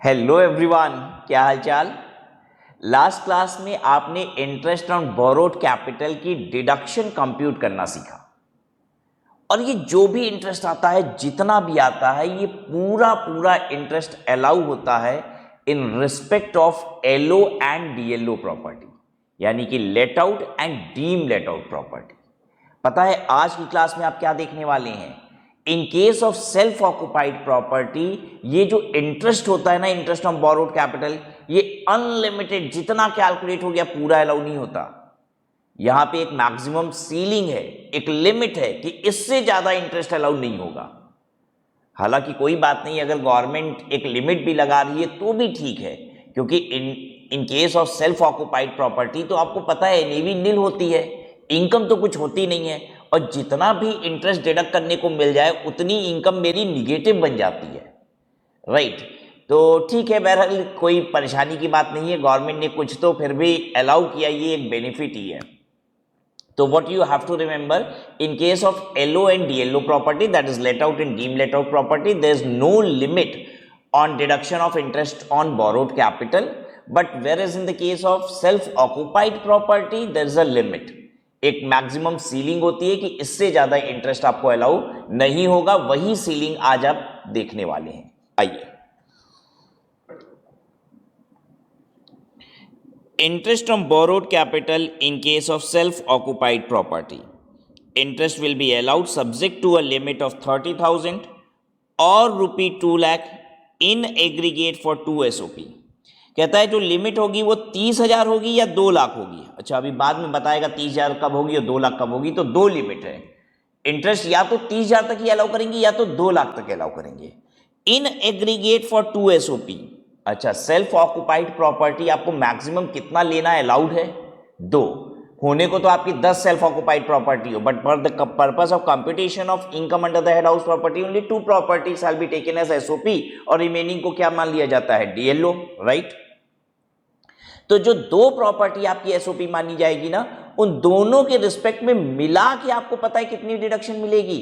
Hello everyone, क्या हाल चाल। Last class में आपने इंटरेस्ट ऑन बोरोड कैपिटल की डिडक्शन कंप्यूट करना सीखा। और ये जो भी इंटरेस्ट आता है, जितना भी आता है, ये पूरा पूरा इंटरेस्ट अलाउ होता है in respect of LO and DLO property, यानी कि let out and deemed let out property. पता है आज की क्लास में आप क्या देखने वाले हैं? इन case of self occupied property, ये जो इंटरेस्ट होता है ना, इंटरेस्ट ऑन बोरोड कैपिटल, ये अनलिमिटेड जितना कैलकुलेट हो गया पूरा अलाउ नहीं होता। यहां पे एक मैक्सिमम सीलिंग है, एक लिमिट है कि इससे ज्यादा इंटरेस्ट अलाउ नहीं होगा। हालांकि कोई बात नहीं, अगर गवर्नमेंट एक लिमिट भी लगा रही है तो भी ठीक है, क्योंकि इन case of self occupied property तो आपको पता है एनएवी नील होती है, इनकम तो कुछ होती नहीं है, और जितना भी इंटरेस्ट डिडक्ट करने को मिल जाए उतनी इनकम मेरी निगेटिव बन जाती है, राइट। तो ठीक है, बहरहाल कोई परेशानी की बात नहीं है, गवर्नमेंट ने कुछ तो फिर भी अलाउ किया, ये एक बेनिफिट ही है। So what you have to remember, in case of LO and DLO property, that is let out and deemed let out property, there is no limit on deduction of interest on borrowed capital, but whereas in the case of self occupied property there is a limit, एक maximum ceiling होती है कि इससे ज्यादा interest आपको allow नहीं होगा। वही सीलिंग आज आप देखने वाले हैं। आइए, interest on borrowed capital in case of self-occupied property. Interest will be allowed subject to a limit of 30,000 or rupee 2 lakh in aggregate for 2 SOP. कहता है जो लिमिट होगी वो 30,000 होगी या 2 लाख होगी। अच्छा, अभी बाद में बताएगा 30,000 कब होगी और 2 लाख कब होगी। तो दो लिमिट है, इंटरेस्ट या तो 30,000 तक ही अलाउ करेंगे या तो 2 लाख तक अलाउ करेंगे। In aggregate for 2 SOP। अच्छा, सेल्फ ऑक्युपाइड प्रॉपर्टी आपको मैक्सिमम कितना लेना अलाउड है? 2। होने को तो आपकी 10 सेल्फ ऑक्युपाइड प्रॉपर्टी हो, but for the purpose of computation of income under the head house property only 2 property shall be taken as SOP, और रिमेनिंग को क्या मान लिया जाता है? DLO, right. तो जो 2 प्रॉपर्टी आपकी एसओपी मानी जाएगी ना, उन दोनों के रिस्पेक्ट में मिला के आपको पता है कितनी डिडक्शन मिलेगी?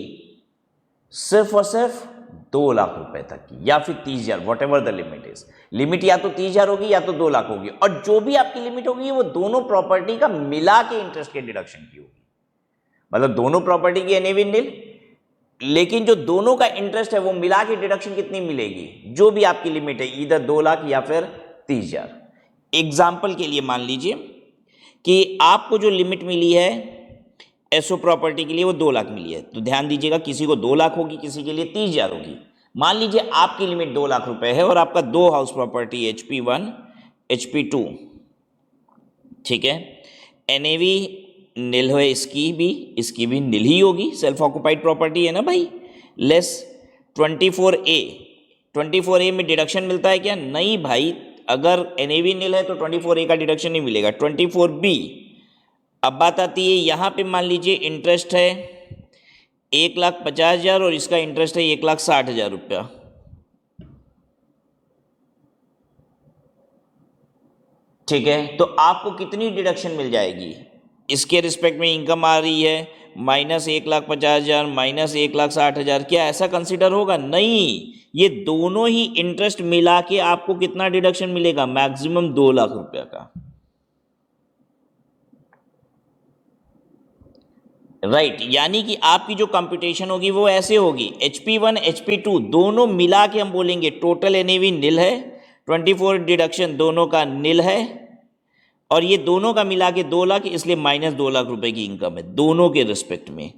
सिर्फ और सिर्फ 2 लाख रुपए तक की, या फिर 30,000, what ever the limit is. Limit या तो 30,000 होगी या तो 2 लाख होगी, और जो भी आपकी लिमिट होगी वो दोनों प्रॉपर्टी का मिला के इंटरेस्ट के डिडक्शन की होगी। मतलब दोनों प्रॉपर्टी की एनएवी नील, लेकिन जो दोनों का इंटरेस्ट है वो मिला के डिडक्शन कितनी मिलेगी? जो भी आपकी लिमिट है, इधर 2 लाख या फिर 30,000। एग्जाम्पल के लिए मान लीजिए कि आपको जो लिमिट मिली है एसओ प्रॉपर्टी के लिए वो 2 लाख मिली है, तो ध्यान दीजिएगा, किसी को 2 लाख होगी, किसी के लिए 30,000 होगी। मान लीजिए आपकी लिमिट 2 लाख रुपए है और आपका 2 हाउस प्रॉपर्टी HP1 HP2, ठीक है। एनएवी नील है, इसकी भी नील ही होगी, सेल्फ ऑक्युपाइड प्रॉपर्टी है ना भाई। लेस 24A में डिडक्शन मिलता है क्या? नहीं भाई, अगर एनएवी नील है तो 24A का डिडक्शन नहीं मिलेगा। 24B। अब बात आती है यहां पे, मान लीजिए इंटरेस्ट है 1,50,000 और इसका इंटरेस्ट है 1,60,000 रुपया। ठीक है, तो आपको कितनी डिडक्शन मिल जाएगी? इसके रिस्पेक्ट में इनकम आ रही है -1,50,000 -1,60,000। क्या ऐसा कंसीडर होगा? नहीं, ये दोनों ही इंटरेस्ट मिला के आपको कितना डिडक्शन मिलेगा? मैक्सिमम 2 लाख रुपया का, राइट। यानी कि आपकी जो कंप्यूटेशन होगी वो ऐसे होगी, HP1 HP2 दोनों मिला के हम बोलेंगे टोटल एनएवी नील है, 24 डिडक्शन दोनों का नील है, और ये दोनों का मिला के 2 लाख, इसलिए -2 लाख रुपए की इनकम है दोनों के रिस्पेक्ट में।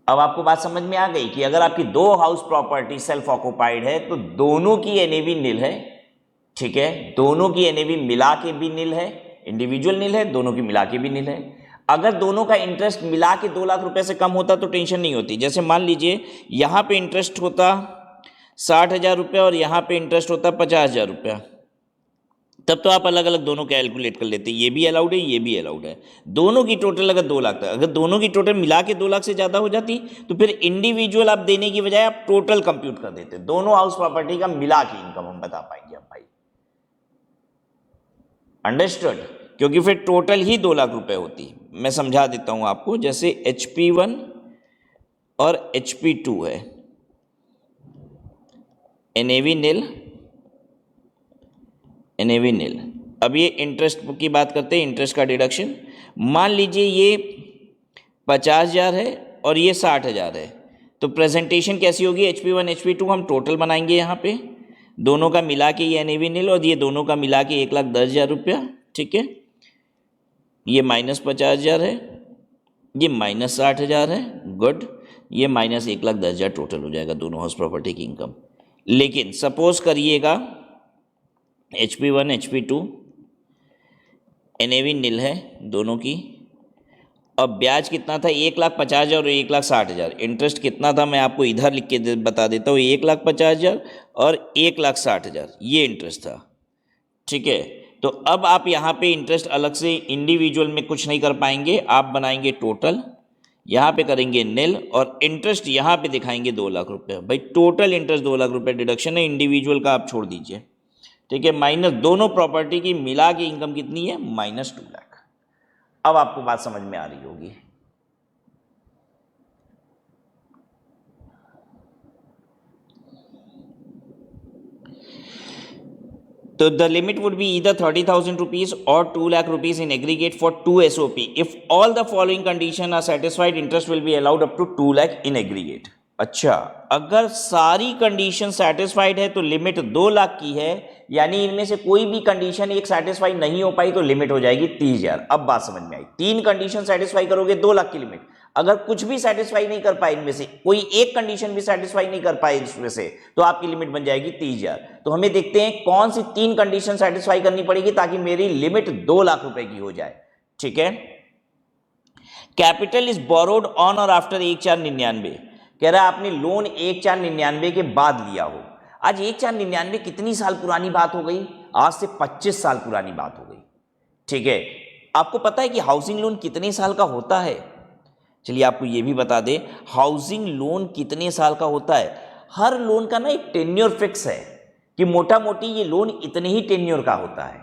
अब आपको बात समझ में आ गई कि अगर आपकी 2 हाउस प्रॉपर्टी सेल्फ ऑक्युपाइड है तो दोनों की एनएवी नील है, ठीक है। दोनों की एनएवी मिला के भी नील है, इंडिविजुअल नील है, दोनों की मिला के भी नील है। अगर दोनों का इंटरेस्ट मिला के 2 लाख रुपए से कम होता तो टेंशन नहीं होती। जैसे मान लीजिए यहां पे इंटरेस्ट होता 60,000 रुपया और यहां पे इंटरेस्ट होता 50,000 रुपया, तब तो आप अलग अलग दोनों कैलकुलेट कर लेते, ये भी अलाउड है ये भी अलाउड है। दोनों की टोटल अगर 2 लाख था, अगर दोनों की टोटल मिला के 2 लाख से ज़्यादा हो जाती तो फिर इंडिविजुअल आप देने की बजाय आप टोटल कंप्यूट कर देते, दोनों हाउस प्रॉपर्टी का मिला के इनकम हम बता पाएंगे अब भाई। अंडरस्टूड? क्योंकि फिर टोटल ही 2 लाख रुपए होती। मैं समझा देता हूं आपको, जैसे HP1 और HP2 है, NAV नील, NAV नील। अब ये इंटरेस्ट की बात करते हैं, इंटरेस्ट का डिडक्शन। मान लीजिए ये 50,000 है और ये 60,000 है, तो प्रेजेंटेशन कैसी होगी? HP1 HP2 हम टोटल बनाएंगे यहाँ पे, दोनों का मिला के ये NAV नील और ये दोनों का मिला के 1,10,000 रुपया, ठीक है। ये -50,000 है, ये -60,000 है, गुड। ये -1,10,000 टोटल हो जाएगा दोनों हाउस प्रॉपर्टी की इनकम। लेकिन सपोज करिएगा HP1 HP2 NAV नील है दोनों की, और ब्याज कितना था? 1,50,000 और 1,60,000। इंटरेस्ट कितना था मैं आपको इधर लिख के बता देता हूँ, 1,50,000 और 1,60,000 ये इंटरेस्ट था, ठीक है। तो अब आप यहाँ पे इंटरेस्ट अलग से इंडिविजुअल में कुछ नहीं कर पाएंगे, आप बनाएंगे टोटल, यहाँ पे करेंगे नील और इंटरेस्ट यहाँ पे दिखाएंगे 2 लाख रुपये। भाई टोटल इंटरेस्ट 2 लाख रुपये डिडक्शन है, इंडिविजुअल का आप छोड़ दीजिए, ठीक है। माइनस दोनों प्रॉपर्टी की मिला के इनकम कितनी है? -2 लाख। अब आपको बात समझ में आ रही होगी। So the limit would be either 30,000 rupees or 2 lakh rupees in aggregate for 2 SOP. If all the following conditions are satisfied, interest will be allowed up to 2 lakh in aggregate. अच्छा, अगर सारी कंडीशन सेटिस्फाइड है तो limit 2 lakh की है, यानी इनमें से कोई भी कंडीशन एक सेटिस्फाई नहीं हो पाई तो लिमिट हो जाएगी 30,000। अब बात समझ में आई, 3 कंडीशन सेटिस्फाई करोगे 2 लाख की लिमिट। अगर कुछ भी सेटिस्फाई नहीं कर पाए इनमें से, कोई एक कंडीशन भी सेटिस्फाई नहीं कर पाए इसमें से, तो आपकी लिमिट बन जाएगी 30,000। तो हमें देखते हैं कौन सी 3 कंडीशन सेटिस्फाई करनी पड़ेगी ताकि मेरी लिमिट 2 लाख रुपए की हो जाए, ठीक है। कैपिटल इज बोरोड ऑन और आफ्टर 1/4/99। कह रहा है आपने लोन 1/4/99 के बाद लिया हो। आज 1/4/99 कितनी साल पुरानी बात हो गई? आज से 25 साल पुरानी बात हो गई, ठीक है। आपको पता है कि हाउसिंग लोन कितने साल का होता है? चलिए आपको यह भी बता दें, हाउसिंग लोन कितने साल का होता है। हर लोन का ना एक टेन्योर फिक्स है कि मोटा मोटी ये लोन इतने ही टेन्योर का होता है।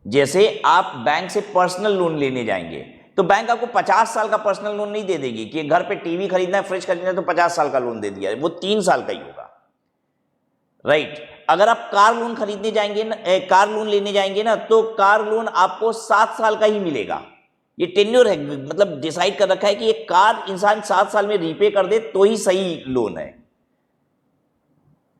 जैसे आप बैंक से पर्सनल लोन लेने जाएंगे तो बैंक आपको 50 साल का पर्सनल लोन नहीं दे देगी कि घर पे टीवी खरीदना है, फ्रिज खरीदना है तो 50 साल का लोन दे दिया, वो 3 साल का ही होगा, राइट। अगर आप कार लोन खरीदने जाएंगे ना, कार लोन लेने जाएंगे ना, तो कार लोन आपको 7 साल का ही मिलेगा। ये टेन्योर है, मतलब डिसाइड कर रखा है कि एक कार इंसान 7 साल में रीपे कर दे तो ही सही लोन है,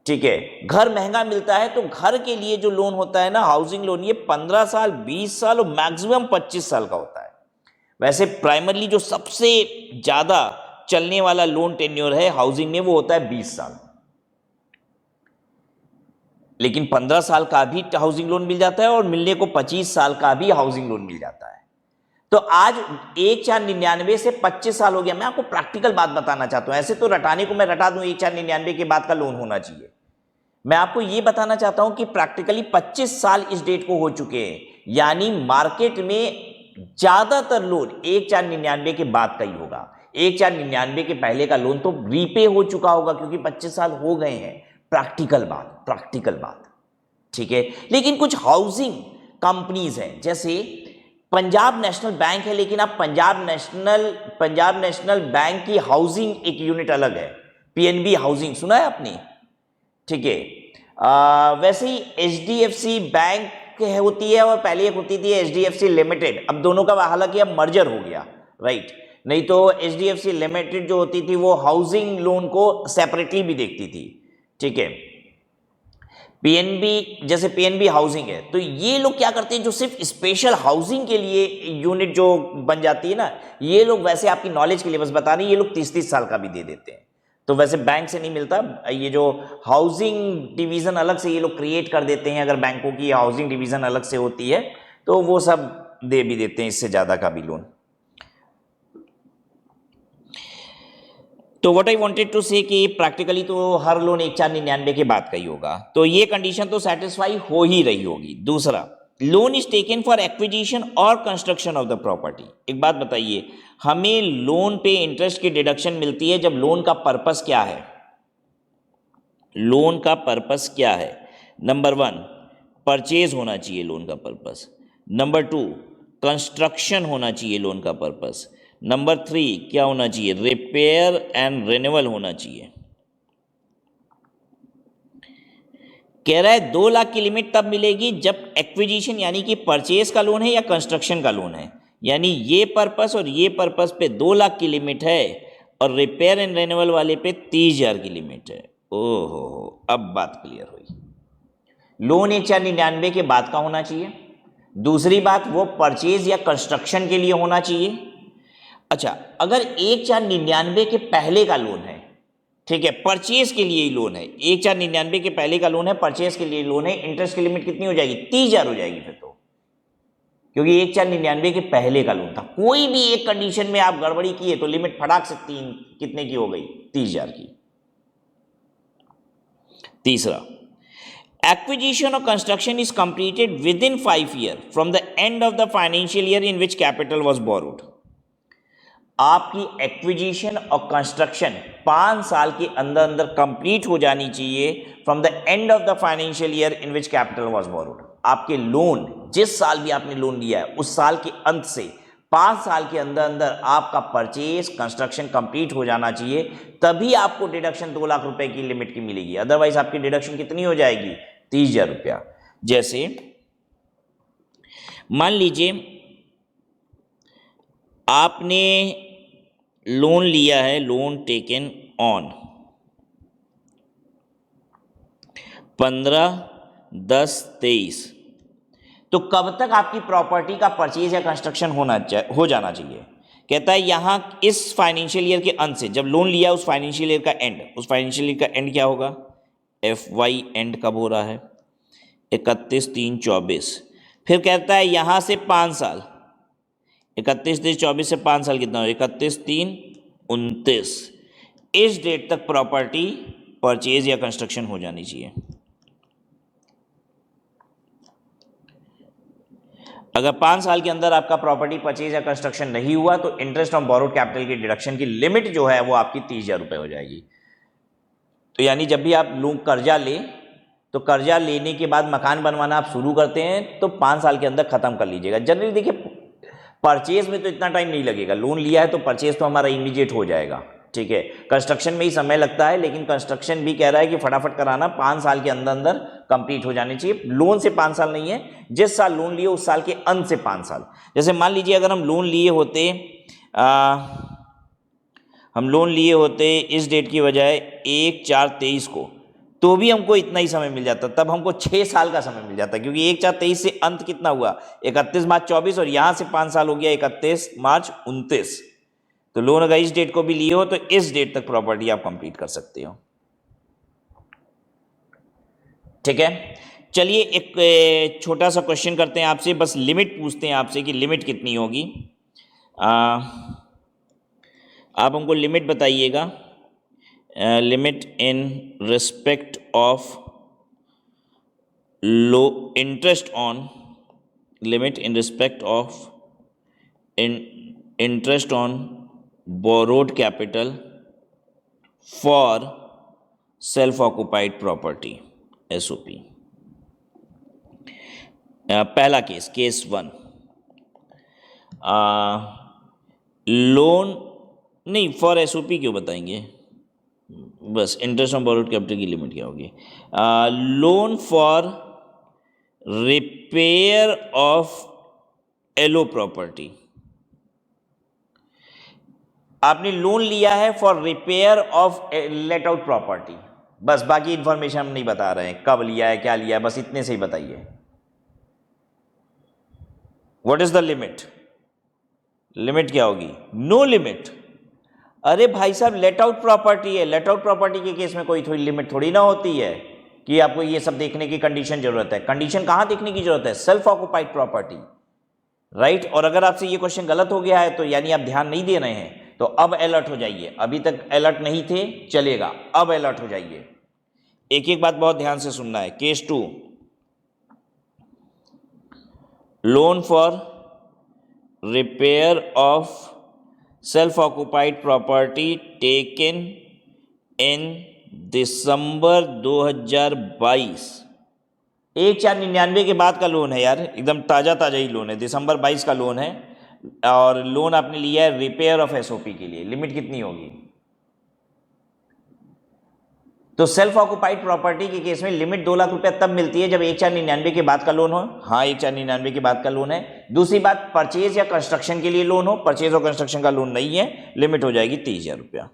ठीक है। घर महंगा मिलता है तो घर के लिए जो लोन होता है ना, हाउसिंग लोन, ये 15 साल 20 साल और मैक्सिमम 25 साल का होता है। वैसे प्राइमरली जो सबसे ज्यादा चलने वाला लोन टेन्योर है हाउसिंग में वो होता है 20 साल, लेकिन 15 साल का भी हाउसिंग लोन मिल जाता है और मिलने को 25 साल का भी हाउसिंग लोन मिल जाता है। तो आज 1/4/99 से 25 साल हो गया। मैं आपको प्रैक्टिकल बात बताना चाहता हूं, ऐसे तो रटाने को मैं रटा दूं 1/4/99 के बाद का लोन होना चाहिए। मैं आपको यह बताना चाहता हूं कि प्रैक्टिकली 25 साल इस डेट को हो चुके हैं, यानी मार्केट में ज्यादातर लोन 1/4/99 के बाद का ही होगा। 1/4/99 के पहले का लोन तो रीपे हो चुका होगा क्योंकि 25 साल हो गए हैं। प्रैक्टिकल बात, ठीक है। लेकिन कुछ हाउसिंग कंपनीज हैं, जैसे पंजाब नेशनल बैंक है, लेकिन आप पंजाब नेशनल बैंक की हाउसिंग एक यूनिट अलग है, PNB हाउसिंग, सुना है आपने, ठीक है। वैसे ही HDFC बैंक होती है और पहले एक होती थी HDFC लिमिटेड। अब दोनों का हालांकि अब मर्जर हो गया, राइट। नहीं तो HDFC लिमिटेड जो होती थी वो हाउसिंग लोन को सेपरेटली भी देखती थी, ठीक है। PNB, जैसे PNB हाउसिंग है, तो ये लोग क्या करते हैं, जो सिर्फ स्पेशल हाउसिंग के लिए यूनिट जो बन जाती है ना, ये लोग, वैसे आपकी नॉलेज के लिए बस बता रही, ये लोग 30-30 साल का भी दे देते हैं। तो वैसे बैंक से नहीं मिलता, ये जो हाउसिंग डिवीजन अलग से ये लोग क्रिएट कर देते हैं। अगर बैंकों की हाउसिंग डिवीजन अलग से होती है तो वो सब दे भी देते हैं इससे ज्यादा का भी लोन। तो व्हाट आई वांटेड टू से कि प्रैक्टिकली तो हर लोन 1/4/99 के बाद का ही होगा, तो ये कंडीशन तो सेटिस्फाई हो ही रही होगी। दूसरा, loan is taken for acquisition और कंस्ट्रक्शन ऑफ द प्रॉपर्टी। एक बात बताइए, हमें लोन पे इंटरेस्ट की डिडक्शन मिलती है जब लोन का पर्पस क्या है? लोन का पर्पस क्या है? नंबर 1, परचेज होना चाहिए लोन का पर्पस। नंबर 2, कंस्ट्रक्शन होना चाहिए लोन का पर्पस। नंबर 3 क्या होना चाहिए? रिपेयर एंड रिन्यूअल होना चाहिए। कह रहा है 2 लाख की लिमिट तब मिलेगी जब एक्विजिशन यानी कि परचेज का लोन है या कंस्ट्रक्शन का लोन है, यानी ये पर्पस और ये पर्पस पे 2 लाख की लिमिट है और रिपेयर एंड रेन्यूअल वाले पे 30,000 की लिमिट है। ओहो, अब बात क्लियर हुई। लोन 1,499 के बाद का होना चाहिए। दूसरी बात, वो परचेज या कंस्ट्रक्शन के लिए होना चाहिए। अच्छा, अगर 1,499 के पहले का लोन है, ठीक है, परचेज के लिए ही लोन है, 1,499 के पहले का लोन है, परचेज के लिए लोन है, इंटरेस्ट की लिमिट कितनी हो जाएगी? 30,000 हो जाएगी फिर तो, क्योंकि 1,499 के पहले का लोन था। कोई भी एक कंडीशन में आप गड़बड़ी किए तो लिमिट फटाक से कितने की हो गई? 30,000 की। तीसरा, acquisition or construction is completed within 5 years from the end of the financial year in which capital was borrowed. आपकी एक्विजिशन और कंस्ट्रक्शन 5 साल के अंदर अंदर कंप्लीट हो जानी चाहिए from the end of the financial year in which capital was borrowed. आपके लोन, जिस साल भी आपने लोन लिया है उस साल के अंत से 5 साल के अंदर अंदर आपका परचेज कंस्ट्रक्शन कंप्लीट हो जाना चाहिए, तभी आपको डिडक्शन 2 लाख रुपए की लिमिट की मिलेगी। अदरवाइज आपकी डिडक्शन कितनी हो जाएगी? 30,000 रुपया। जैसे मान लीजिए आपने लोन लिया है, लोन टेकन ऑन 15/10/23, तो कब तक आपकी प्रॉपर्टी का परचेज या कंस्ट्रक्शन हो जाना चाहिए? कहता है यहाँ इस फाइनेंशियल ईयर के अंत से, जब लोन लिया उस फाइनेंशियल ईयर का एंड, उस फाइनेंशियल ईयर का एंड क्या होगा? FY एंड कब हो रहा है? 31/3/24। फिर कहता है यहाँ से 5 साल, 31/3/24 से 5 साल कितना हो? 31/3/29। इस डेट तक प्रॉपर्टी परचेज या कंस्ट्रक्शन हो जानी चाहिए। अगर 5 साल के अंदर आपका प्रॉपर्टी परचेज या कंस्ट्रक्शन नहीं हुआ तो इंटरेस्ट ऑन बोरोड कैपिटल की डिडक्शन की लिमिट जो है वो आपकी 30,000 रुपये हो जाएगी। तो यानी जब भी आप लोन कर्जा ले तो कर्जा लेने के बाद मकान बनवाना आप शुरू करते हैं तो 5 साल के अंदर खत्म कर लीजिएगा। जनरली देखिए परचेज में तो इतना टाइम नहीं लगेगा, लोन लिया है तो परचेज तो हमारा इमीडिएट हो जाएगा, ठीक है। कंस्ट्रक्शन में ही समय लगता है, लेकिन कंस्ट्रक्शन भी कह रहा है कि फटाफट कराना, 5 साल के अंदर अंदर कंप्लीट हो जानी चाहिए। लोन से 5 साल नहीं है, जिस साल लोन लिए उस साल के अंत से 5 साल। जैसे मान लीजिए अगर हम लोन लिए होते इस डेट की बजाय 1/4/23 को, तो भी हमको इतना ही समय मिल जाता, तब हमको 6 साल का समय मिल जाता, क्योंकि 1/4/23 से अंत कितना हुआ? 31 मार्च 24, और यहां से 5 साल हो गया 31 मार्च 29। तो लोन अगर इस डेट को भी लिए हो तो इस डेट तक प्रॉपर्टी आप कंप्लीट कर सकते हो, ठीक है। चलिए एक छोटा सा क्वेश्चन करते हैं आपसे, बस लिमिट पूछते हैं आपसे कि लिमिट कितनी होगी। आप हमको लिमिट बताइएगा, limit in respect of low interest on, limit in respect of interest on borrowed capital for self occupied property, SOP। पहला केस 1, लोन नहीं, फॉर SOP क्यों बताएंगे, बस इंटरेस्ट ऑन बोरोड कैपिटल की लिमिट क्या होगी? Loan for repair of LO property, आपने loan लिया है for repair of late out property, बस बाकी इंफॉर्मेशन हम नहीं बता रहे हैं, कब लिया है, क्या लिया है, बस इतने से ही बताइए। What is the limit? Limit क्या होगी? No limit. अरे भाई साहब, लेट आउट प्रॉपर्टी है, लेट आउट प्रॉपर्टी के केस में कोई थोड़ी लिमिट थोड़ी ना होती है कि आपको ये सब देखने की कंडीशन जरूरत है। कंडीशन कहां देखने की जरूरत है? Self occupied property, right. और अगर आपसे ये क्वेश्चन गलत हो गया है तो यानी आप ध्यान नहीं दे रहे हैं, तो अब अलर्ट हो जाइए। अभी तक अलर्ट नहीं थे, चलेगा, अब अलर्ट हो जाइए। एक एक बात बहुत ध्यान से सुनना है। Case 2, loan for repair of self occupied property taken in December 2022। 1/4/99 के बाद का लोन है यार, एकदम ताजा ही लोन है, दिसंबर 22 का लोन है, और लोन आपने लिया है रिपेयर ऑफ SOP के लिए। लिमिट कितनी होगी? तो सेल्फ ऑक्युपाइड प्रॉपर्टी के केस में लिमिट 2 लाख रुपया तब मिलती है जब 1499 के बाद का लोन हो। हाँ, 1499 के बाद का लोन है। दूसरी बात, परचेज या कंस्ट्रक्शन के लिए लोन हो। परचेज और कंस्ट्रक्शन का लोन नहीं है, लिमिट हो जाएगी 30,000 रुपया।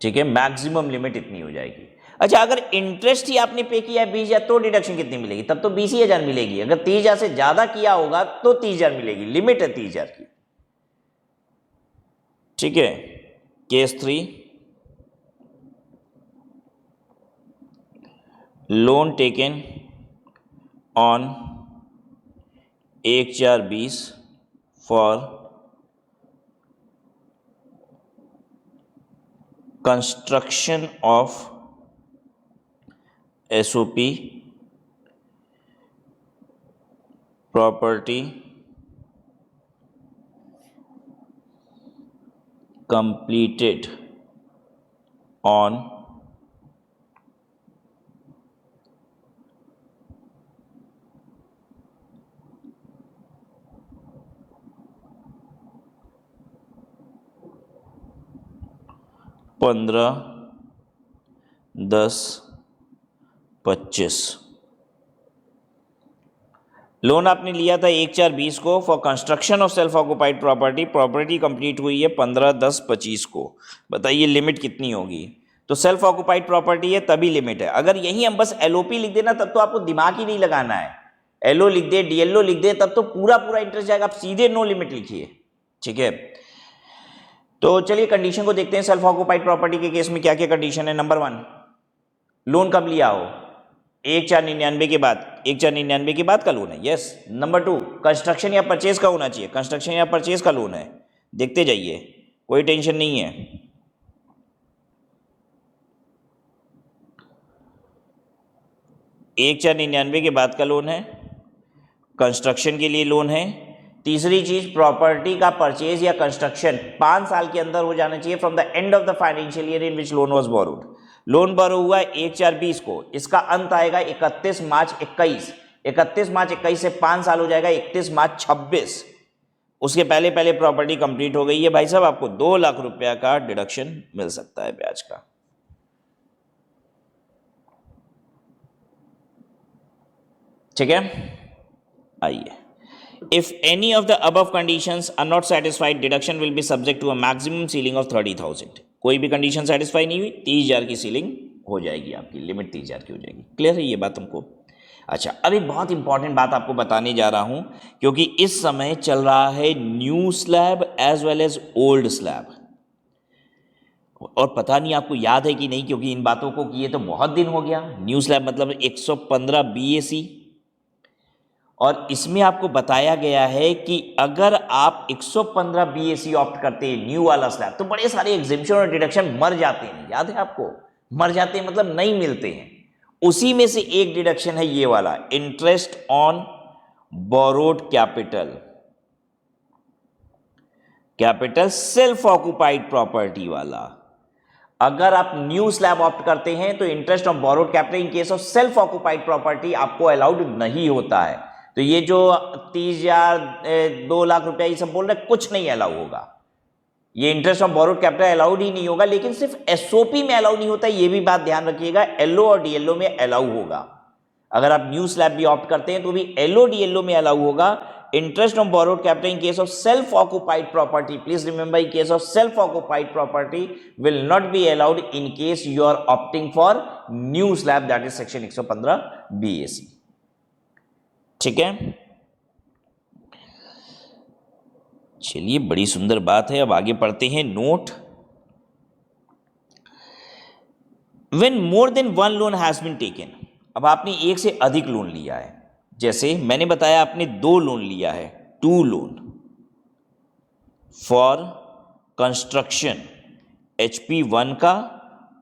ठीक है, मैक्सिमम लिमिट इतनी हो जाएगी। अच्छा, अगर इंटरेस्ट ही आपने पे किया है 20,000 तो डिडक्शन कितनी मिलेगी? तब तो 20,000 मिलेगी। अगर 30,000 से ज्यादा किया होगा तो 30,000 मिलेगी, लिमिट है 30,000 की। ठीक है, case 3, loan taken on 1/4/20 for construction of SOP property completed on 15/10/25। Loan आपने लिया था 1/4/20 को for construction of self occupied property. Property complete हुई है 15/10/25 को। बताइए लिमिट कितनी होगी? तो सेल्फ ऑक्युपाइड प्रॉपर्टी है तभी लिमिट है। अगर यहीं हम बस LOP लिख देना तब तो आपको दिमाग ही नहीं लगाना है। LO लिख दे, DLO लिख दे, तब तो पूरा पूरा इंटरेस्ट जाएगा। आप सीधे नो लिमिट लिखिए। ठीक है, तो चलिए कंडीशन को देखते हैं। सेल्फ ऑक्युपाइड प्रॉपर्टी के केस में क्या क्या कंडीशन है। नंबर 1, लोन कब लिया हो? 1/4/99 के बाद। 1/4/99 के बाद का लोन है, यस। नंबर 2, कंस्ट्रक्शन या परचेज का होना चाहिए। कंस्ट्रक्शन या परचेज का लोन है। देखते जाइए, कोई टेंशन नहीं है। 1/4/99 के बाद का लोन है, कंस्ट्रक्शन के लिए लोन है। तीसरी चीज, प्रॉपर्टी का परचेज या कंस्ट्रक्शन 5 साल के अंदर हो जाना चाहिए from the end of the financial year in which loan was borrowed. Loan borrow हुआ है 1/4/20 को, इसका अंत आएगा 31 मार्च 21। 31 मार्च 21 से 5 साल हो जाएगा 31 मार्च 26। उसके पहले पहले प्रॉपर्टी कंप्लीट हो गई है भाई साहब, आपको 2 लाख रुपया का डिडक्शन मिल सकता है ब्याज का। ठीक है, आइए। If any of the above conditions are not satisfied, deduction will be subject to a maximum ceiling of 30,000। कोई भी कंडीशन सेटिस्फाई नहीं हुई, 30,000 की सीलिंग हो जाएगी, आपकी लिमिट 30,000 की हो जाएगी। क्लियर है ये बात हमको? अच्छा, अब एक बहुत इंपॉर्टेंट बात आपको बताने जा रहा हूं, क्योंकि इस समय चल रहा है new slab as well as old slab. और पता नहीं आपको याद है कि नहीं, क्योंकि इन बातों को किए तो बहुत दिन हो गया। न्यू स्लैब मतलब 115 BAC, और इसमें आपको बताया गया है कि अगर आप 115 BAC ऑप्ट करते हैं न्यू वाला स्लैब, तो बड़े सारे एग्जेम्पशन और डिडक्शन मर जाते हैं। याद है आपको? मर जाते हैं मतलब नहीं मिलते हैं। उसी में से एक डिडक्शन है ये वाला, interest on borrowed capital. Capital self occupied property वाला। अगर आप न्यू स्लैब ऑप्ट करते हैं तो interest on borrowed capital in case of self occupied property आपको अलाउड नहीं होता है। तो ये जो 30,000 2 लाख रुपया ये सब बोल रहे, कुछ नहीं अलाउ होगा। ये interest on borrowed capital allowed ही नहीं होगा। लेकिन सिर्फ SOP में अलाउ नहीं होता, ये भी बात ध्यान रखिएगा। LO और DLO में अलाउ होगा। अगर आप न्यू स्लैब भी ऑप्ट करते हैं तो भी LO DLO में अलाउ होगा। Interest on borrowed capital in case of self occupied property, please remember, in case of self occupied property will not be allowed in case you are opting for new slab, that is section 115 BAC। ठीक है, चलिए बड़ी सुंदर बात है। अब आगे पढ़ते हैं। Note, when more than 1 loan has been taken. अब आपने एक से अधिक लोन लिया है, जैसे मैंने बताया आपने 2 लोन लिया है, 2 लोन फॉर कंस्ट्रक्शन HP1 का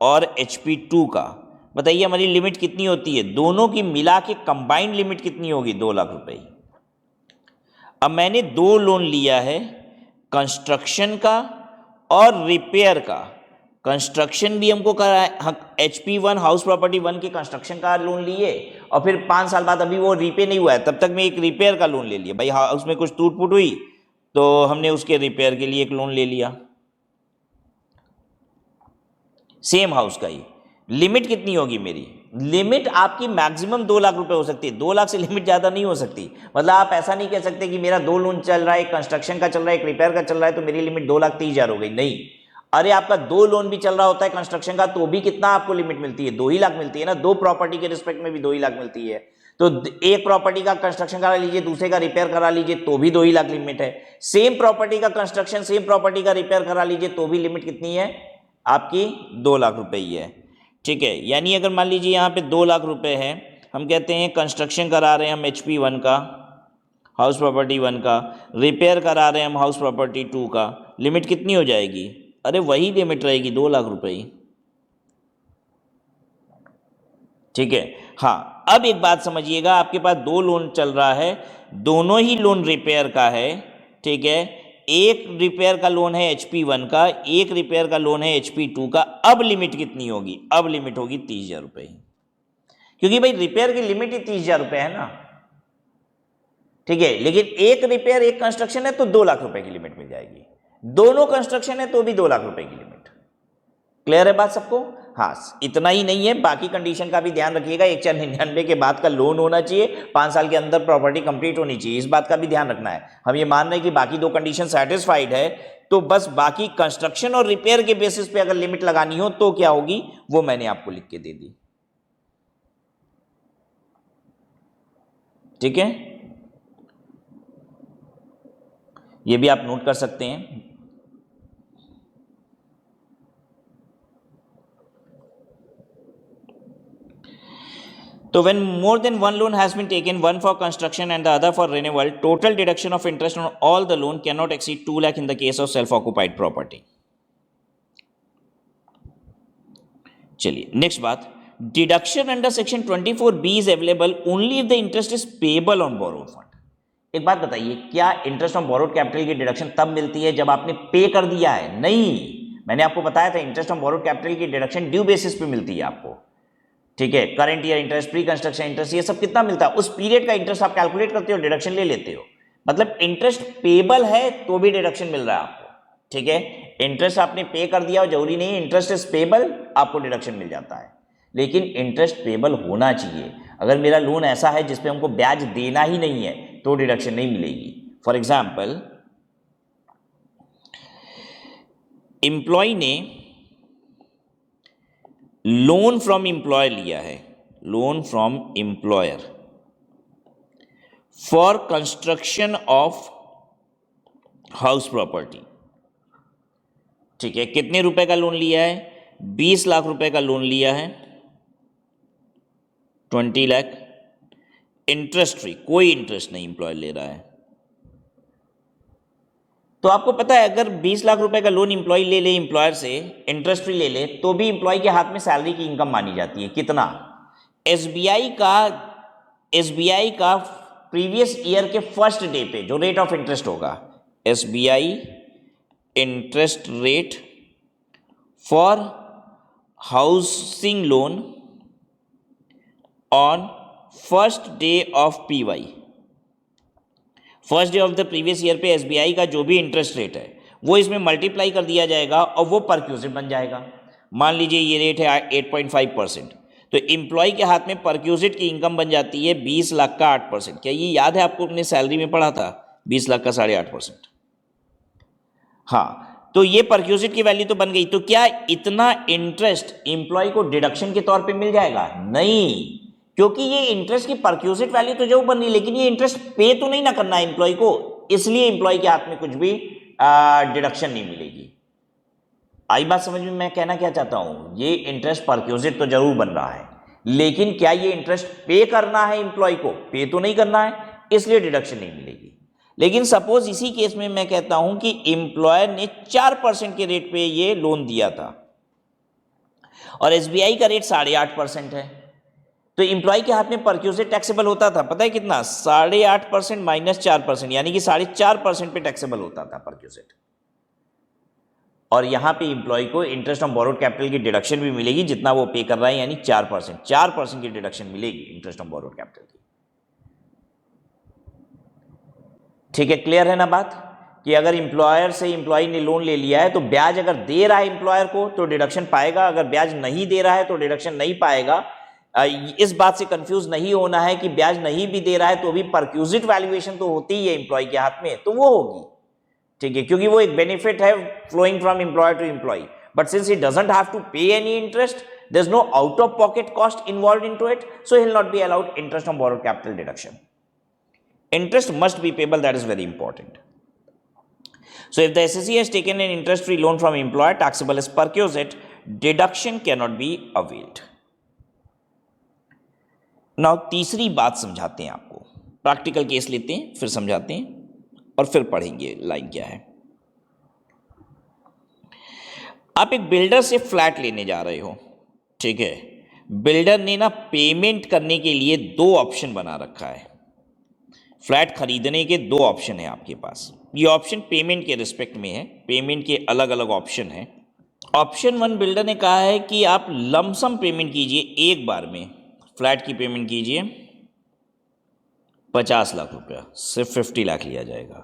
और HP2 का। बताइए हमारी लिमिट कितनी होती है? दोनों की मिला के कंबाइंड लिमिट कितनी होगी? 2 लाख रुपए। अब मैंने 2 लोन लिया है, कंस्ट्रक्शन का और रिपेयर का। कंस्ट्रक्शन भी हमको करा है, HP1 हाउस प्रॉपर्टी 1 के कंस्ट्रक्शन का लोन लिए, और फिर 5 साल बाद अभी वो रीपे नहीं हुआ है, तब तक मैं एक रिपेयर का लोन ले लिया। भाई हाउस में कुछ टूट फूट हुई, तो हमने उसके रिपेयर के लिए एक लोन ले लिया, सेम हाउस का ही। लिमिट कितनी होगी मेरी? लिमिट आपकी मैक्सिमम 2 लाख रुपए हो सकती है, 2 लाख से लिमिट ज़्यादा नहीं हो सकती। मतलब आप ऐसा नहीं कह सकते कि मेरा 2 लोन चल रहा है, एक कंस्ट्रक्शन का चल रहा है, एक रिपेयर का चल रहा है, तो मेरी लिमिट 2,30,000 हो गई। नहीं, अरे आपका 2 लोन भी चल रहा होता है कंस्ट्रक्शन का, तो भी कितना आपको लिमिट मिलती है? 2 ही लाख मिलती है ना। 2 प्रॉपर्टी के रिस्पेक्ट में भी 2 ही लाख मिलती है। तो एक प्रॉपर्टी का कंस्ट्रक्शन करा लीजिए, दूसरे का रिपेयर करा लीजिए, तो भी 2 ही लाख लिमिट है। सेम प्रॉपर्टी का कंस्ट्रक्शन, सेम प्रॉपर्टी का रिपेयर करा लीजिए, तो भी लिमिट कितनी है आपकी? 2 लाख रुपए ही है। ठीक है, यानी अगर मान लीजिए यहाँ पे 2 लाख रुपए है, हम कहते हैं कंस्ट्रक्शन करा रहे हैं हम HP1 का, हाउस प्रॉपर्टी 1 का, रिपेयर करा रहे हैं हम हाउस प्रॉपर्टी 2 का, लिमिट कितनी हो जाएगी? अरे वही लिमिट रहेगी, 2 लाख रुपए ही। ठीक है, हाँ। अब एक बात समझिएगा, आपके पास 2 लोन चल रहा है, दोनों ही लोन रिपेयर का है। ठीक है, एक रिपेयर का लोन है HP1 का, एक रिपेयर का लोन है HP2 का। अब लिमिट कितनी होगी? अब लिमिट होगी 30,000 रुपये, क्योंकि भाई रिपेयर की लिमिट ही 30,000 रुपये है ना। ठीक है, लेकिन एक रिपेयर एक कंस्ट्रक्शन है तो 2 लाख रुपए की लिमिट मिल जाएगी, दोनों कंस्ट्रक्शन है तो भी 2 लाख रुपए की लिमिट। क्लियर है बात सबको? हाँ, इतना ही नहीं है, बाकी कंडीशन का भी ध्यान रखिएगा। 1,499 के बाद का लोन होना चाहिए, 5 साल के अंदर प्रॉपर्टी कंप्लीट होनी चाहिए, इस बात का भी ध्यान रखना है। हम ये मान रहे हैं कि बाकी 2 कंडीशन सेटिस्फाइड है, तो बस बाकी कंस्ट्रक्शन और रिपेयर के बेसिस पे अगर लिमिट लगानी हो तो क्या होगी, वो मैंने आपको लिख के दे दी। ठीक है, ये भी आप नोट कर सकते हैं। तो when more than one loan has been taken, one for construction and the other for renewal, total deduction of interest on all the loan cannot exceed 2 lakh in the case of self-occupied property. चलिए next बात, deduction under section 24B is available only if the interest is payable on borrowed fund. एक बात बताइए, क्या interest on borrowed capital की deduction तब मिलती है जब आपने पे कर दिया है? नहीं, मैंने आपको बताया था इंटरेस्ट ऑन बोरोड कैपिटल की डिडक्शन ड्यू बेसिस पे मिलती है आपको। ठीक है, current year interest, pre construction interest, ये सब कितना मिलता है? उस पीरियड का इंटरेस्ट आप कैलकुलेट करते हो, डिडक्शन ले लेते हो। मतलब इंटरेस्ट पेबल है तो भी डिडक्शन मिल रहा है आपको। ठीक है, इंटरेस्ट आपने पे कर दिया, जरूरी नहीं इंटरेस्ट इज पेबल आपको डिडक्शन मिल जाता है, लेकिन इंटरेस्ट पेबल होना चाहिए। अगर मेरा लोन ऐसा है जिसपे हमको ब्याज देना ही नहीं है तो डिडक्शन नहीं मिलेगी। फॉर एग्जाम्पल, एम्प्लॉय ने लोन फ्रॉम एम्प्लॉयर लिया है, loan from employer for construction of house property. ठीक है, कितने रुपए का लोन लिया है? 20 लाख रुपए का लोन लिया है, 20 लाख। इंटरेस्ट फ्री, कोई इंटरेस्ट नहीं एम्प्लॉयर ले रहा है। तो आपको पता है अगर 20 लाख रुपए का लोन एम्प्लॉय ले ले एम्प्लॉयर से, इंटरेस्ट फ्री ले ले, तो भी एम्प्लॉय के हाथ में सैलरी की इनकम मानी जाती है। कितना? एसबीआई का प्रीवियस ईयर के फर्स्ट डे पे जो रेट ऑफ इंटरेस्ट होगा, SBI interest rate for housing loan on first day of PY, first day of the previous year पे एसबीआई का जो भी इंटरेस्ट रेट है वो इसमें मल्टीप्लाई कर दिया जाएगा और वो परक्यूजिट बन जाएगा। मान लीजिए ये रेट है 8.5%, तो एम्प्लॉय के हाथ में परक्यूजिट की इनकम बन जाती है 20 लाख का 8%। क्या ये याद है आपको, अपने सैलरी में पढ़ा था 20 लाख का 8.5%? हाँ, तो ये परक्यूजिट की वैल्यू तो बन गई। तो क्या इतना इंटरेस्ट एम्प्लॉय को डिडक्शन के तौर पे मिल जाएगा? नहीं, क्योंकि ये इंटरेस्ट की परक्यूजिट वैल्यू तो जो बन रही, लेकिन ये इंटरेस्ट पे तो नहीं ना करना है एम्प्लॉय को, इसलिए एम्प्लॉय के हाथ में कुछ भी डिडक्शन नहीं मिलेगी। आई बात समझ में? मैं कहना क्या चाहता हूं, ये इंटरेस्ट परक्यूजिट तो जरूर बन रहा है, लेकिन क्या ये इंटरेस्ट पे करना है एम्प्लॉय को? पे तो नहीं करना है, इसलिए डिडक्शन नहीं मिलेगी। लेकिन सपोज इसी केस में मैं कहता हूं कि एम्प्लॉयर ने 4% के रेट पे ये लोन दिया था और एसबीआई का रेट 8.5% है, तो एम्प्लॉय के हाथ में परक्यूजिट टैक्सेबल होता था, पता है कितना? 8.5% माइनस 4%, यानी कि 4.5% पे टैक्सेबल होता था परक्यूजिट। और यहां पे एम्प्लॉय को इंटरेस्ट ऑन बोरोड कैपिटल की डिडक्शन भी मिलेगी जितना वो पे कर रहा है, यानी 4% की डिडक्शन मिलेगी इंटरेस्ट ऑन बोरोड कैपिटल की। ठीक है, क्लियर है ना बात? कि अगर एम्प्लॉयर से एम्प्लॉय ने लोन ले लिया है तो ब्याज अगर दे रहा है एम्प्लॉयर को तो डिडक्शन पाएगा, अगर ब्याज नहीं दे रहा है तो डिडक्शन नहीं पाएगा। इस बात से कंफ्यूज नहीं होना है कि ब्याज नहीं भी दे रहा है तो भी परक्यूजिट वैल्यूएशन तो होती ही है एम्प्लॉय के हाथ में, तो वो होगी, ठीक है, क्योंकि वो एक बेनिफिट है flowing from employer to employ. But since he doesn't have to pay any interest, there's no out of pocket cost involved into it, so he'll not be allowed interest on borrowed capital deduction. Interest must be payable, that is very important. So if the SSE has taken an interest free loan from employer taxable as perquisite, deduction cannot be availed. Now तीसरी बात समझाते हैं आपको, practical case लेते हैं फिर समझाते हैं और फिर पढ़ेंगे लाइन क्या है। आप एक बिल्डर से फ्लैट लेने जा रहे हो, ठीक है, बिल्डर ने ना पेमेंट करने के लिए दो ऑप्शन बना रखा है। फ्लैट खरीदने के दो ऑप्शन है आपके पास, ये ऑप्शन पेमेंट के रिस्पेक्ट में है, पेमेंट के अलग अलग ऑप्शन है। ऑप्शन 1 बिल्डर ने कहा है कि आप लमसम पेमेंट कीजिए, एक बार में फ्लैट की पेमेंट कीजिए 50 लाख रुपया, सिर्फ 50 लाख लिया जाएगा।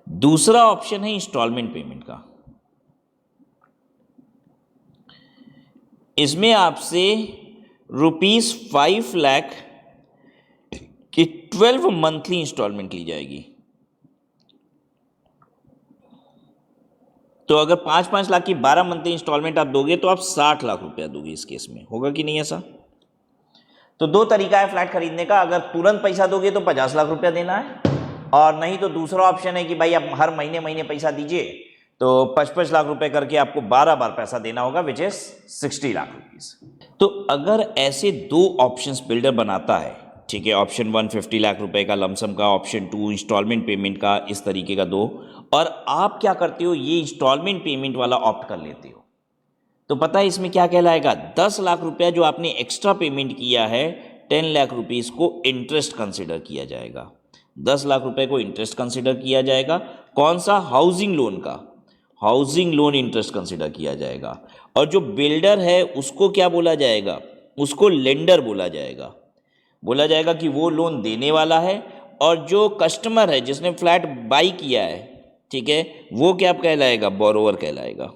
दूसरा ऑप्शन है इंस्टॉलमेंट पेमेंट का, इसमें आपसे ₹5 लाख की 12 मंथली इंस्टॉलमेंट ली जाएगी। तो अगर 5-5 लाख की 12 मंथली इंस्टॉलमेंट आप दोगे तो आप 60 लाख रुपया दोगे। इस केस में होगा कि नहीं ऐसा? तो दो तरीका है फ्लैट खरीदने का, अगर तुरंत पैसा दोगे तो 50 लाख रुपया देना है, और नहीं तो दूसरा ऑप्शन है कि भाई आप हर महीने महीने पैसा दीजिए, तो 55 लाख रुपए करके आपको 12 बार पैसा देना होगा, विच इज 60 लाख रुपीस। तो अगर ऐसे दो ऑप्शंस बिल्डर बनाता है, ठीक है, ऑप्शन 1 50 लाख रुपए का लमसम का, ऑप्शन 2 इंस्टॉलमेंट पेमेंट का, इस तरीके का दो, और आप क्या करते हो, ये इंस्टॉलमेंट पेमेंट वाला ऑप्ट कर लेते हो, तो पता है इसमें क्या कहलाएगा? 10 लाख रुपया जो आपने एक्स्ट्रा पेमेंट किया है, 10 लाख रुपीस को इंटरेस्ट कंसिडर किया जाएगा। 10 लाख रुपए को इंटरेस्ट कंसिडर किया जाएगा। कौन सा? हाउसिंग लोन का, हाउसिंग लोन इंटरेस्ट कंसिडर किया जाएगा। और जो बिल्डर है उसको क्या बोला जाएगा? उसको लेंडर बोला जाएगा। बोला जाएगा कि वो लोन देने वाला है, और जो कस्टमर है जिसने फ्लैट बाई किया है, ठीक है, वो क्या कहलाएगा? बोरोवर कहलाएगा।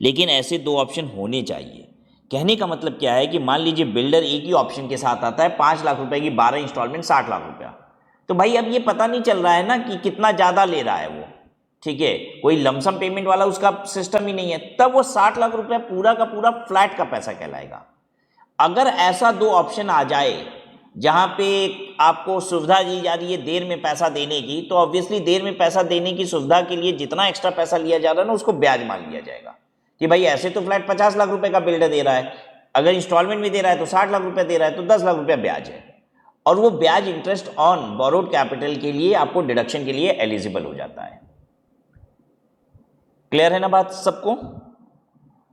लेकिन ऐसे दो ऑप्शन होने चाहिए। कहने का मतलब क्या है कि मान लीजिए बिल्डर एक ही ऑप्शन के साथ आता है, 5 लाख रुपए की 12 इंस्टॉलमेंट 60 लाख रुपया, तो भाई अब ये पता नहीं चल रहा है ना कि कितना ज़्यादा ले रहा है वो, ठीक है, कोई लमसम पेमेंट वाला उसका सिस्टम ही नहीं है, तब वो 60 लाख रुपया पूरा का पूरा फ्लैट का पैसा कहलाएगा। अगर ऐसा दो ऑप्शन आ जाए जहां पे आपको सुविधा दी जा रही है देर में पैसा देने की, तो ऑब्वियसली देर में पैसा देने की सुविधा के लिए जितना एक्स्ट्रा पैसा लिया जा रहा है ना, उसको ब्याज मान लिया जाएगा कि भाई ऐसे तो फ्लैट 50 लाख रुपए का बिल्डर दे रहा है, अगर इंस्टॉलमेंट में दे रहा है तो 60 लाख रुपया दे रहा है, तो 10 लाख रुपया ब्याज है, और वो ब्याज इंटरेस्ट ऑन बोरोड कैपिटल के लिए आपको डिडक्शन के लिए एलिजिबल हो जाता है। क्लियर है ना बात सबको?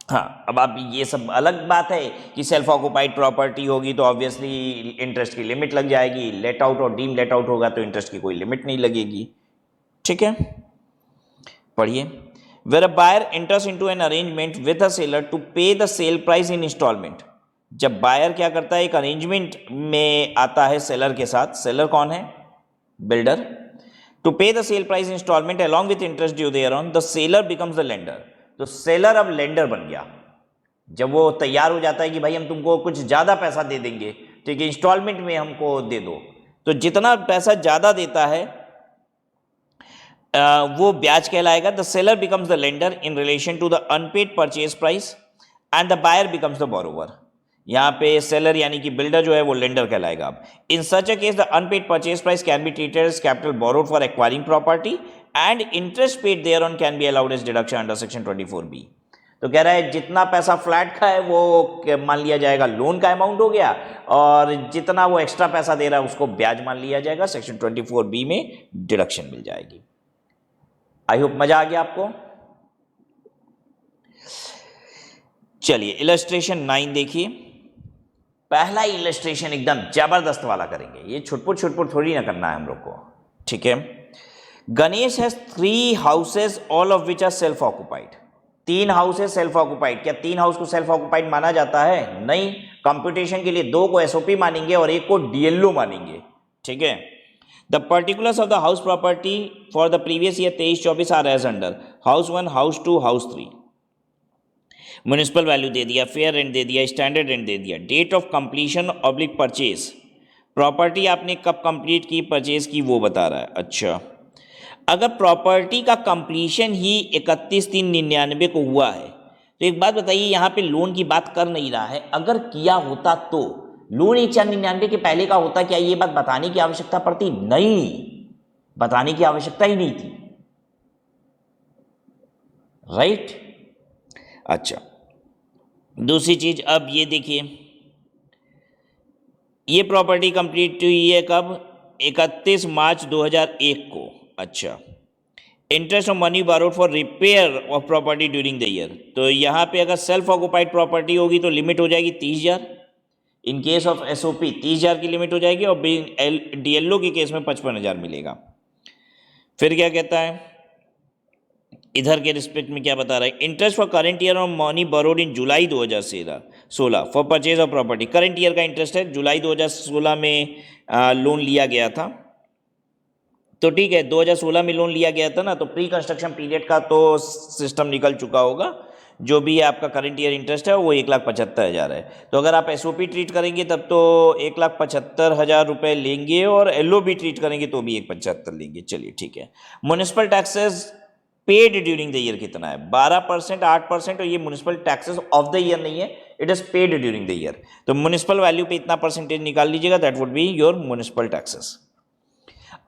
हाँ, अब आप ये सब अलग बात है कि सेल्फ ऑक्युपाइड प्रॉपर्टी होगी तो ऑब्वियसली इंटरेस्ट की लिमिट लग जाएगी, लेट आउट और डीम लेट आउट होगा तो इंटरेस्ट की कोई लिमिट नहीं लगेगी, ठीक है। पढ़िए, where a buyer enters into an arrangement with a seller to pay the sale price in installment। जब बायर क्या करता है, एक अरेंजमेंट में आता है सेलर के साथ, सेलर कौन है? Builder. To pay the sale price instalment along with interest due thereon, the seller becomes the lender. तो सेलर अब लेंडर बन गया जब वो तैयार हो जाता है कि भाई हम तुमको कुछ ज़्यादा पैसा दे देंगे, ठीक है, इंस्टॉलमेंट में हमको दे दो, तो जितना पैसा ज़्यादा देता है वो ब्याज कहलाएगा। The seller becomes the lender in relation to the unpaid purchase price and the buyer becomes the borrower. यहाँ पे सेलर यानी कि बिल्डर जो है वो लेंडर कहलाएगा। अब in such a case the unpaid purchase price can be treated as capital borrowed for acquiring property and interest paid there on can be allowed as deduction under section 24B। तो कह रहा है जितना पैसा flat का है वो मान लिया जाएगा लोन का अमाउंट हो गया, और जितना वो एक्स्ट्रा पैसा दे रहा है उसको ब्याज मान लिया जाएगा, सेक्शन 24B में डिडक्शन मिल जाएगी। आई होप मजा आ गया आपको। चलिए इलस्ट्रेशन 9 देखिए। पहला इलस्ट्रेशन एकदम जबरदस्त वाला करेंगे, ये छुटपुट थोड़ी ना करना है हम लोग को, ठीक है। Ganesh has 3 houses all of which are self occupied. 3 house है सेल्फ ऑक्युपाइड। क्या 3 हाउस को सेल्फ ऑक्युपाइड माना जाता है? नहीं, कंप्यूटेशन के लिए 2 को एसओपी मानेंगे और 1 को डीएलओ मानेंगे, ठीक है। The particulars of the house property for the previous year 23-24 are as under house 1, house 2, house 3। Municipal value दे दिया, फेयर रेंट दे दिया, स्टैंडर्ड रेंट दे दिया, date of completion oblique purchase, property आपने कब कंप्लीट की, परचेज की, वो बता रहा है। अच्छा, अगर प्रॉपर्टी का कंप्लीशन ही 31/3/99 को हुआ है तो एक बात बताइए, यहाँ पे लोन की बात कर नहीं रहा है, अगर किया होता तो लोन 1/4/99 के पहले का होता, क्या ये बात बताने की आवश्यकता पड़ती? नहीं, बताने की आवश्यकता ही नहीं थी, राइट। अच्छा, दूसरी चीज, अब ये देखिए, ये प्रॉपर्टी कंप्लीट हुई है कब? 31 मार्च 2001 को। अच्छा, interest of money borrowed for repair of property during the year, तो यहाँ पे अगर सेल्फ ऑक्युपाइड प्रॉपर्टी होगी तो लिमिट हो जाएगी 30,000, इन केस ऑफ एसओपी 30,000 की लिमिट हो जाएगी, और डीएलओ के केस में 55,000 मिलेगा। फिर क्या कहता है इधर के रिस्पेक्ट में, क्या बता रहा है? Interest for current year on money borrowed in July 2016 for purchase of property, current year का इंटरेस्ट है, जुलाई 2016 में लोन लिया गया था, तो ठीक है 2016 में लोन लिया गया था ना, तो प्री कंस्ट्रक्शन पीरियड का तो सिस्टम निकल चुका होगा, जो भी आपका करंट ईयर इंटरेस्ट है वो 1,75,000 है। तो अगर आप एसओपी ट्रीट करेंगे तब तो 1,75,000 रुपये लेंगे, और एलओबी ट्रीट करेंगे तो भी 1,75,000 लेंगे। चलिए ठीक है। Municipal taxes paid during the year कितना है? 12%, 8%, और ये municipal taxes of the year नहीं है, it is paid during the year. तो म्युनिसिपल वैल्यू पे इतना परसेंटेज निकाल लीजिएगा, that would be your municipal taxes.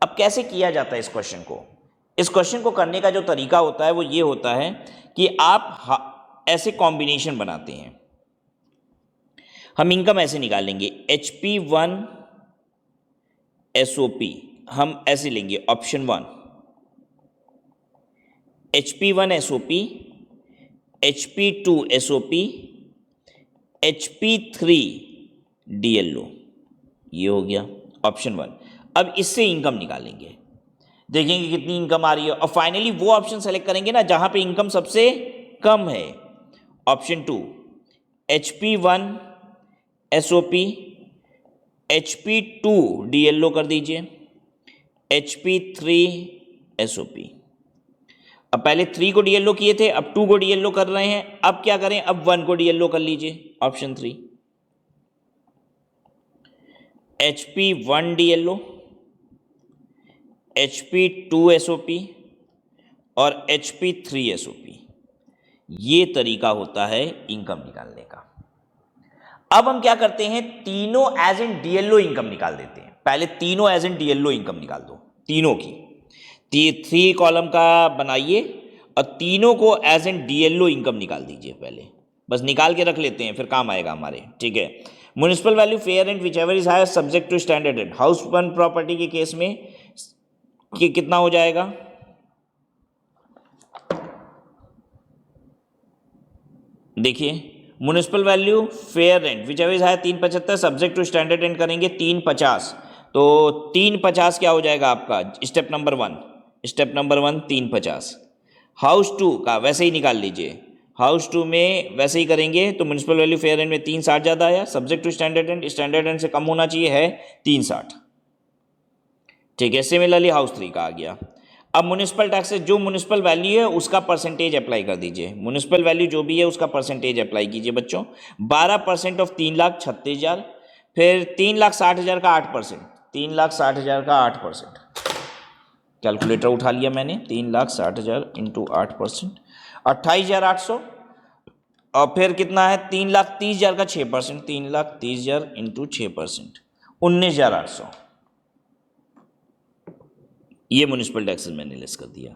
अब कैसे किया जाता है इस क्वेश्चन को? इस क्वेश्चन को करने का जो तरीका होता है वो ये होता है कि आप ऐसे कॉम्बिनेशन बनाते हैं। हम इनकम ऐसे निकालेंगे, HP1 SOP हम ऐसे लेंगे, option 1 HP1 SOP, HP2 SOP, HP3 DLO, ये हो गया ऑप्शन 1। अब इससे इनकम निकालेंगे, देखेंगे कितनी इनकम आ रही है, और फाइनली वो ऑप्शन सेलेक्ट करेंगे ना जहां पे इनकम सबसे कम है। Option 2 HP1 SOP, HP2 DLO कर दीजिए, HP3 SOP। अब पहले 3 को DLO किए थे, अब 2 को DLO कर रहे हैं, अब क्या करें? अब 1 को DLO कर लीजिए, option 3 HP1 DLO, HP2 SOP और HP3 SOP। ये तरीका होता है इनकम निकालने का। अब हम क्या करते हैं, तीनों एज एन DLO इनकम निकाल देते हैं। पहले तीनों एज एन DLO इनकम निकाल दो, तीनों की 3 कॉलम का बनाइए और तीनों को एज एन DLO इनकम निकाल दीजिए। पहले बस निकाल के रख लेते हैं, फिर काम आएगा हमारे, ठीक है। Municipal value fair rent whichever is higher subject to standard rent, house one property के केस में कि कितना हो जाएगा? देखिए, municipal value fair rent whichever is higher 375, subject to standard rent करेंगे 350, तो 350 क्या हो जाएगा आपका? Step number 1 350। हाउस 2 का वैसे ही निकाल लीजिए, हाउस 2 में वैसे ही करेंगे, तो म्युनिसिपल वैल्यू फेयर रेंट में 360 ज़्यादा आया, सब्जेक्ट टू स्टैंडर्ड रेंट से कम होना चाहिए, है 360, ठीक है। सिमिलरली हाउस 3 का आ गया। अब म्युनिसिपल टैक्सेस, जो म्युनिसिपल वैल्यू है उसका परसेंटेज अप्लाई कर दीजिए, म्युनिसिपल वैल्यू जो भी है उसका परसेंटेज अप्लाई कीजिए बच्चों। 12% ऑफ 3,36,000, फिर 3,60,000 का 8%, 3,60,000 का 8%, कैलकुलेटर उठा लिया मैंने, 3,60,000 इंटू 8%, 28,800, और फिर कितना है 3,30,000 का 6%, 3,30,000 इंटू 6%, 19,800। ये म्युनिसिपल टैक्सेस मैंने लेस कर दिया,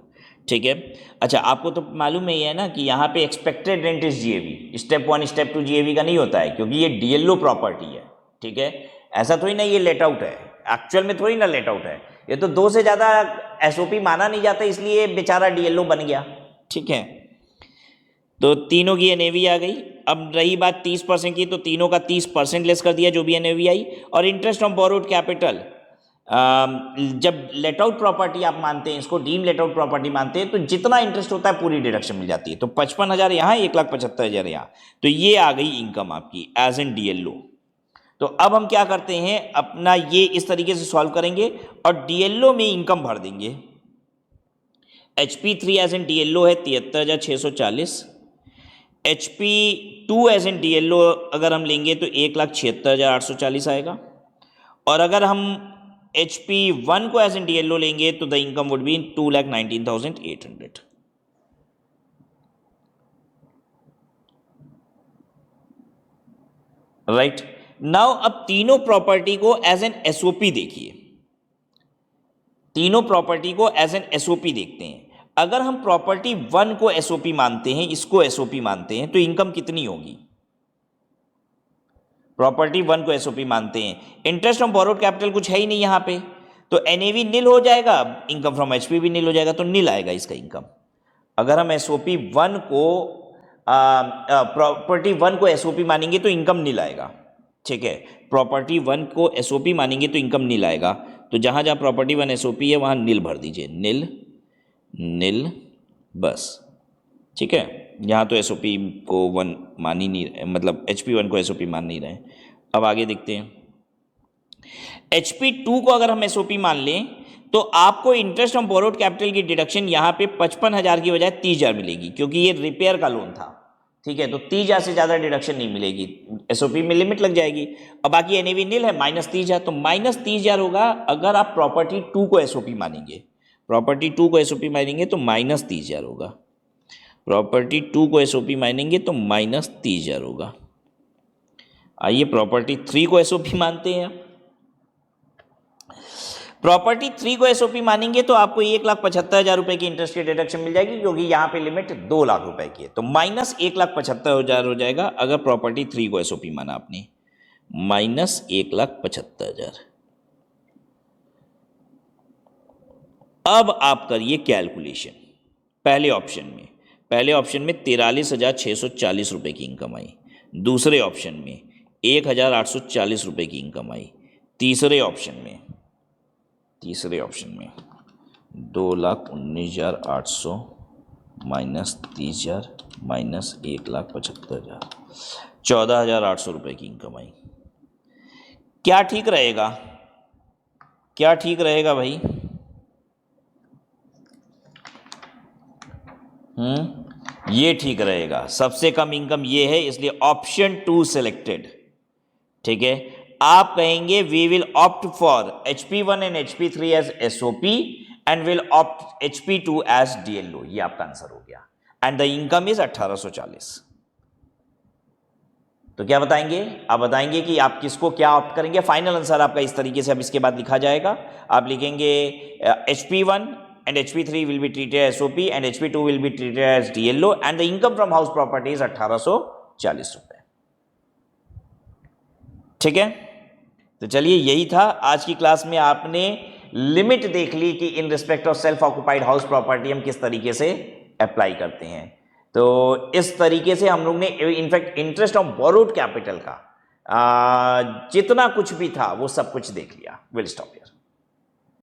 ठीक है। अच्छा, आपको तो मालूम ही है ना कि यहाँ पे expected rent is GAV, step 1 step 2 GAV का नहीं होता है, क्योंकि ये DLO प्रॉपर्टी है, ठीक है। ऐसा थोड़ी ना ये लेट आउट है, एक्चुअल में थोड़ी ना लेट आउट है, ये तो 2 से ज़्यादा SOP माना नहीं जाता, इसलिए बेचारा DLO बन गया, ठीक है। तो तीनों की NAV आ गई। अब रही बात 30% की, तो तीनों का 30% लेस कर दिया जो भी NAV आई। और इंटरेस्ट ऑन बोरोड कैपिटल, जब लेट आउट प्रॉपर्टी आप मानते हैं, इसको डीम लेट आउट प्रॉपर्टी मानते हैं, तो जितना इंटरेस्ट होता है पूरी डिडक्शन मिल जाती है। तो 55,000 यहाँ, 1,75,000 यहाँ, तो ये आ गई इनकम आपकी एज एन DLO, तो अब हम क्या करते हैं, अपना ये इस तरीके से सॉल्व करेंगे और डीएलओ में इनकम भर देंगे। HP3 एज एन डीएलओ है 73,640, HP2 एज एन डीएलओ अगर हम लेंगे तो 1,76,840 आएगा, और अगर हम HP1 को एज एन डीएलओ लेंगे तो the income would be 2,19,800। Right now अब तीनों प्रॉपर्टी को एज एन एसओपी देखिए, तीनों प्रॉपर्टी को एज एन एसओपी देखते हैं। अगर हम प्रॉपर्टी 1 को एसओपी मानते हैं, इसको एसओपी मानते हैं, तो इनकम कितनी होगी? प्रॉपर्टी 1 को एसओपी मानते हैं, इंटरेस्ट ऑन बोरोड कैपिटल कुछ है ही नहीं यहाँ पे, तो एनएवी नील हो जाएगा, इनकम फ्रॉम एचपी भी नील हो जाएगा, तो नील आएगा इसका इनकम। अगर हम एसओपी 1 को प्रॉपर्टी 1 को एसओपी मानेंगे तो इनकम नील आएगा। ठीक है, प्रॉपर्टी 1 को एसओपी मानेंगे तो इनकम नील आएगा, तो जहां जहां प्रॉपर्टी 1 एसओपी है वहां नील भर दीजिए, नील नील बस। ठीक है, यहाँ तो एसओपी को 1 मान ही नहीं, मतलब HP1 को एसओपी मान नहीं रहे। अब आगे देखते हैं, HP2 को अगर हम एसओपी मान लें तो आपको इंटरेस्ट ऑन बोरोड कैपिटल की डिडक्शन यहाँ पे 55,000 की बजाय 30,000 मिलेगी, क्योंकि ये रिपेयर का लोन था। ठीक है, तो 30,000 से ज़्यादा डिडक्शन नहीं मिलेगी, एसओपी में लिमिट लग जाएगी। अब बाकी एनएवी नील है, -30,000, तो -30,000 होगा अगर आप प्रॉपर्टी 2 को एसओपी मानेंगे। प्रॉपर्टी 2 को एसओपी मानेंगे तो -30,000 होगा, प्रॉपर्टी 2 को एसओपी मानेंगे तो -30,000 होगा। आइए प्रॉपर्टी 3 को एसओपी मानते हैं। प्रॉपर्टी 3 को एसओपी मानेंगे तो आपको 1,75,000 रुपए की इंटरेस्ट की डिडक्शन मिल जाएगी, क्योंकि यहाँ पे लिमिट 2 लाख रुपए की है, तो -1,75,000 हो जाएगा अगर प्रॉपर्टी 3 को एसओपी माना आपने, -1,75,000। अब आप करिए कैलकुलेशन। पहले ऑप्शन में 43,640 रुपए की इनकम आई, दूसरे ऑप्शन में 1,840 रुपए की इनकम आई, तीसरे ऑप्शन में 2,19,800 -30,000 -1,75,000, 14,800 रुपए की इनकम आई। क्या ठीक रहेगा? क्या ठीक रहेगा भाई? ये ठीक रहेगा, सबसे कम इनकम ये है, इसलिए ऑप्शन 2 सिलेक्टेड। ठीक है, आप कहेंगे we will opt for HP1 and HP3 as SOP and will opt HP2 as DLO, ये आपका आंसर हो गया, एंड द इनकम इज 1,840। तो क्या बताएंगे? आप बताएंगे कि आप किसको क्या ऑप्ट करेंगे। फाइनल आंसर आपका इस तरीके से अब इसके बाद लिखा जाएगा। आप लिखेंगे HP1 and HP3 will be treated as SOP and HP2 will be treated as DLO and the income from house property is 1,840 रुपए। ठीक है, तो चलिए यही था आज की क्लास में। आपने लिमिट देख ली कि इन respect of self occupied house property हम किस तरीके से अप्लाई करते हैं। तो इस तरीके से हम लोग ने in fact interest on borrowed capital का जितना कुछ भी था वो सब कुछ देख लिया। Will stop here.